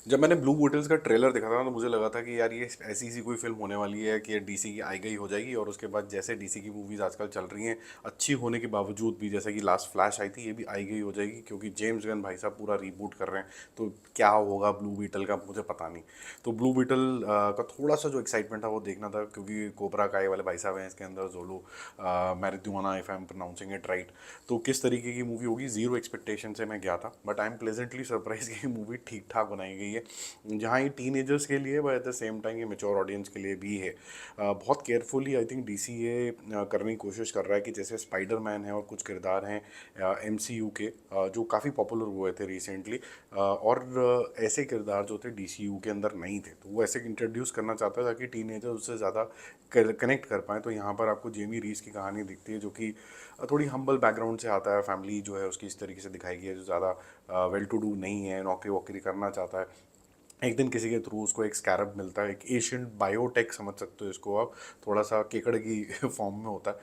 जब मैंने blue battles का ट्रेलर देखा था ना, तो मुझे लगा था कि यार ये ऐसी सी कोई फिल्म होने वाली है कि डीसी की आई गई हो जाएगी, और उसके बाद जैसे डीसी की मूवीज आजकल चल रही हैं अच्छी होने के बावजूद भी, जैसे कि लास्ट फ्लैश आई थी, ये भी आई गई हो जाएगी क्योंकि जेम्स गन भाई साहब पूरा रीबूट कर रहे हैं। तो क्या होगा ब्लू बीटल का मुझे पता नहीं। तो ब्लू बीटल का थोड़ा सा जो एक्साइटमेंट था वो देखना था, क्योंकि कोबरा काय वाले भाई साहब हैं इसके अंदर, जोलो marijuana, if I am pronouncing it right. तो किस तरीके की मूवी होगी, जीरो एक्सपेक्टेशन से मैं गया था, but I am pleasantly surprise कि मूवी ठीक ठाक बनाई गई है। जहाँ ये टीनेजर्स के लिए, but at the same time ये मेच्योर ऑडियंस के लिए भी है। बहुत केयरफुली आई थिंक डीसी ये करने की कोशिश कर रहा है कि जैसे स्पाइडरमैन है और कुछ किरदार हैं एमसीयू के जो काफ़ी पॉपुलर हुए थे रिसेंटली, और ऐसे किरदार जो थे डीसीयू के अंदर नहीं थे, तो वो ऐसे इंट्रोड्यूस करना चाहता है ताकि टीनेजर उससे ज़्यादा कनेक्ट कर पाएँ। तो यहाँ पर आपको जेमी रीस की कहानी दिखती है, जो कि थोड़ी हम्बल बैकग्राउंड से आता है, फैमिली जो है उसकी इस तरीके से दिखाई गई है, जो ज़्यादा वेल टू डू नहीं है, नौकरी वोकरी करना चाहता है। एक दिन किसी के थ्रू उसको एक स्कैरब मिलता है, एक एशियन बायोटेक समझ सकते हो इसको आप, थोड़ा सा केकड़ की फॉर्म में होता है।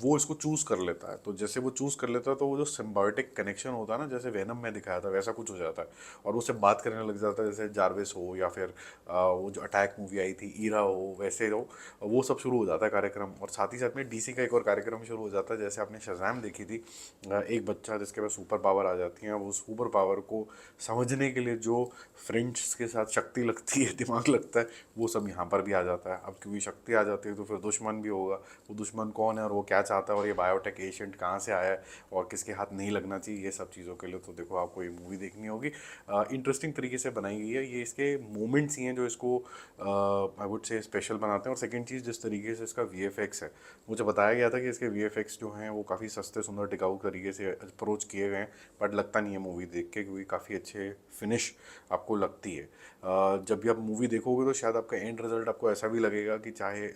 वो इसको चूज़ कर लेता है, तो जैसे वो चूज़ कर लेता है तो वो जो सिम्बायोटिक कनेक्शन होता है ना, जैसे वेनम में दिखाया था वैसा कुछ हो जाता है, और उससे बात करने लग जाता है, जैसे जारविस हो या फिर वो जो अटैक मूवी आई थी ईरा हो, वैसे हो। वो सब शुरू हो जाता है कार्यक्रम, और साथ ही साथ में डीसी का एक और कार्यक्रम शुरू हो जाता है, जैसे आपने शज़ैम देखी थी। एक बच्चा जिसके पास सुपर पावर आ जाती है, वो सुपर पावर को समझने के लिए जो फ्रेंड्स के साथ शक्ति लगती है, दिमाग लगता है, वो सब यहाँ पर भी आ जाता है। अब क्योंकि शक्ति आ जाती है तो फिर दुश्मन भी होगा, वो दुश्मन कौन है और वो क्या चाहता है, और ये बायोटेक एजेंट कहाँ से आया है और किसके हाथ नहीं लगना चाहिए, ये सब चीज़ों के लिए तो देखो आपको ये मूवी देखनी होगी। इंटरेस्टिंग तरीके से बनाई गई है, ये इसके मोमेंट्स ही हैं जो इसको आई वुड से स्पेशल बनाते हैं। और सेकेंड चीज़, जिस तरीके से इसका वीएफएक्स है, मुझे बताया गया था कि इसके वीएफएक्स जो हैं वो काफ़ी सस्ते सुंदर टिकाऊ तरीके से अप्रोच किए गए हैं, बट लगता नहीं है मूवी देख के, क्योंकि काफ़ी अच्छे फिनिश आपको लगती है। जब भी आप मूवी देखोगे तो शायद आपका एंड रिजल्ट आपको ऐसा भी लगेगा कि चाहे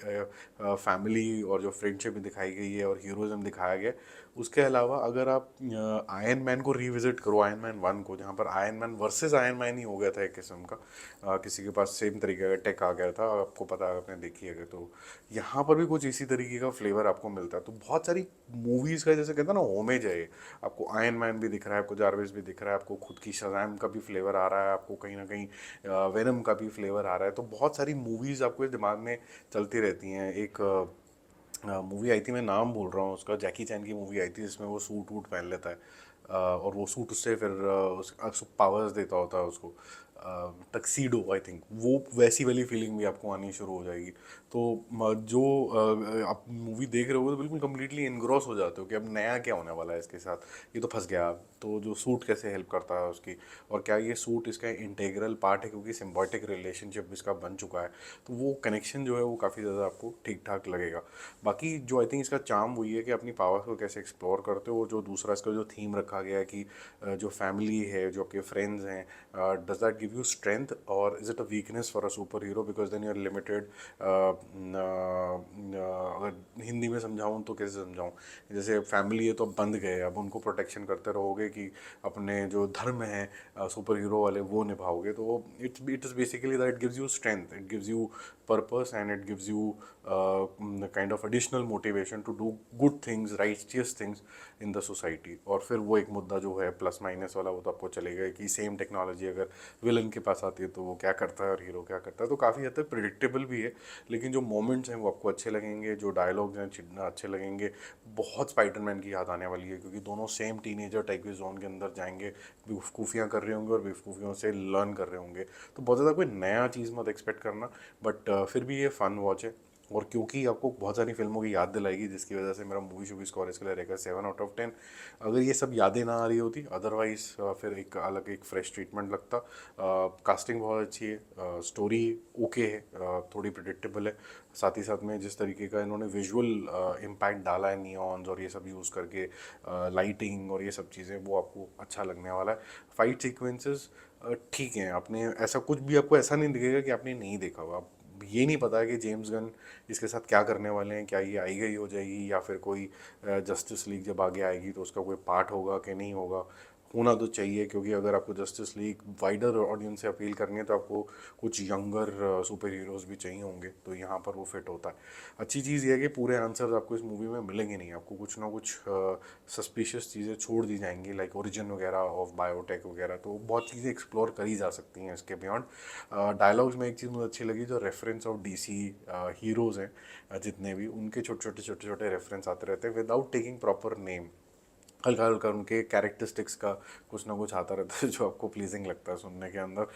फैमिली और जो फ्रेंडशिप दिखाई गई है और हीरोज़म दिखाया गया है, उसके अलावा अगर आप आयरन मैन को रिविजिट करो, आयरन मैन 1 को, जहाँ पर Iron Man versus Iron Man ही हो गया था एक किस्म का, किसी के पास सेम तरीके का टेक आ गया था, आपको पता है, आपने देखी है तो यहाँ पर भी कुछ इसी तरीके का फ्लेवर आपको मिलता है। तो बहुत सारी मूवीज़ का जैसे कहते हैं ना होमेज है ये। आपको आयरन मैन भी दिख रहा है, आपको जारविस भी दिख रहा है, आपको खुद की शज़ैम का भी फ्लेवर आ रहा है, आपको कहीं ना कहीं वेनम का भी फ्लेवर आ रहा है। तो बहुत सारी मूवीज़ आपको इस दिमाग में चलती रहती हैं। एक मूवी आई थी, मैं नाम भूल रहा हूँ उसका, जैकी चैन की मूवी आई थी जिसमें वो सूट वूट पहन लेता है, और वो सूट उससे फिर उस पावर्स देता होता है उसको, टक्सीडो आई थिंक, वो वैसी वाली फीलिंग भी आपको आनी शुरू हो जाएगी। तो जो आप मूवी देख रहे हो तो बिल्कुल कम्प्लीटली इनग्रॉस हो जाते हो कि अब नया क्या होने वाला है इसके साथ, ये तो फंस गया। तो जो सूट कैसे हेल्प करता है उसकी, और क्या ये सूट इसका इंटेग्रल पार्ट है, क्योंकि सिम्बायोटिक रिलेशनशिप इसका बन चुका है, तो वो कनेक्शन जो है वो काफ़ी ज़्यादा आपको ठीक ठाक लगेगा। बाकी जो आई थिंक इसका चार्म वही है कि अपनी पावर्स को कैसे एक्सप्लोर करते हो। जो दूसरा इसका जो थीम रखा गया है कि जो फैमिली है, जो आपके फ्रेंड्स हैं, does that give you strength और is it a weakness for a super hero, because then you are limited. अगर हिंदी में समझाऊँ तो कैसे समझाऊँ, जैसे फैमिली है तो अब बंध गए, अब उनको प्रोटेक्शन करते रहोगे कि अपने जो धर्म है सुपर हीरो वाले वो निभाओगे, तो it is basically that gives you strength, it gives you purpose, and it gives you kind of additional motivation to do good things, righteous things in the society. और फिर वो एक मुद्दा जो है प्लस माइनस वाला, वो तो आपको चलेगा कि सेम टेक्नोलॉजी अगर विलन के पास आती है तो वो क्या करता है और हीरो क्या करता है, तो काफ़ी हद तक प्रिडिक्टेबल भी है। लेकिन जो मोमेंट्स हैं वो आपको अच्छे लगेंगे, जो डायलॉग्स हैं अच्छे लगेंगे। बहुत स्पाइडरमैन की याद आने वाली है, क्योंकि दोनों सेम टीनेजर टाइप के जोन के अंदर जाएंगे, बेवकूफ़ियाँ कर रहे होंगे और बेवकूफ़ियों से लर्न कर रहे होंगे। तो बहुत ज़्यादा कोई नया चीज़ मत एक्सपेक्ट करना, बट फिर भी ये फ़न वॉच है। और क्योंकि आपको बहुत सारी फिल्मों की याद दिलाएगी, जिसकी वजह से मेरा मूवी शूवी स्कोर इसके लिए रहेगा 7/10। अगर ये सब यादें ना आ रही होती अदरवाइज फिर एक अलग एक फ्रेश ट्रीटमेंट लगता। कास्टिंग बहुत अच्छी है, स्टोरी ओके है, थोड़ी प्रिडिक्टेबल है, साथ ही साथ में जिस तरीके का इन्होंने विजुअल इम्पैक्ट डाला है नियॉन्स और ये सब यूज़ करके, लाइटिंग और ये सब चीज़ें, वो आपको अच्छा लगने वाला है। फाइट सीक्वेंसेस ठीक हैं, आपने ऐसा कुछ भी आपको ऐसा नहीं दिखेगा कि आपने नहीं देखा हुआ। आप ये नहीं पता है कि जेम्स गन इसके साथ क्या करने वाले हैं, क्या ये आई गई हो जाएगी या फिर कोई जस्टिस लीग जब आगे आएगी तो उसका कोई पार्ट होगा कि नहीं होगा। होना तो चाहिए, क्योंकि अगर आपको जस्टिस लीग वाइडर ऑडियंस से अपील करनी है तो आपको कुछ यंगर सुपर हीरोज़ भी चाहिए होंगे, तो यहाँ पर वो फिट होता है। अच्छी चीज़ ये है कि पूरे आंसर्स आपको इस मूवी में मिलेंगे नहीं, आपको कुछ ना कुछ सस्पिशियस चीज़ें छोड़ दी जाएंगी, लाइक ओरिजिन वगैरह ऑफ बायोटेक वगैरह, तो बहुत चीज़ें एक्सप्लोर करी जा सकती हैं इसके बियॉन्ड। डायलॉग्स में एक चीज़ मुझे अच्छी लगी, जो रेफरेंस ऑफ डीसी हीरोज़ हैं जितने भी, उनके छोटे छोटे रेफरेंस आते रहते हैं विदाउट टेकिंग प्रॉपर नेम। हल्का हल्का उनके कैरेक्टरिस्टिक्स का कुछ ना कुछ आता रहता है जो आपको प्लीजिंग लगता है सुनने के अंदर।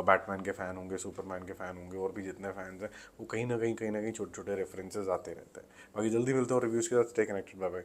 बैटमैन के फ़ैन होंगे, सुपरमैन के फ़ैन होंगे, और भी जितने फैंस हैं वो कहीं ना कहीं छोटे छोटे रेफरेंसेस आते रहते हैं। बाकी जल्दी मिलते हैं रिव्यूज़ के साथ। Stay connected, bye bye.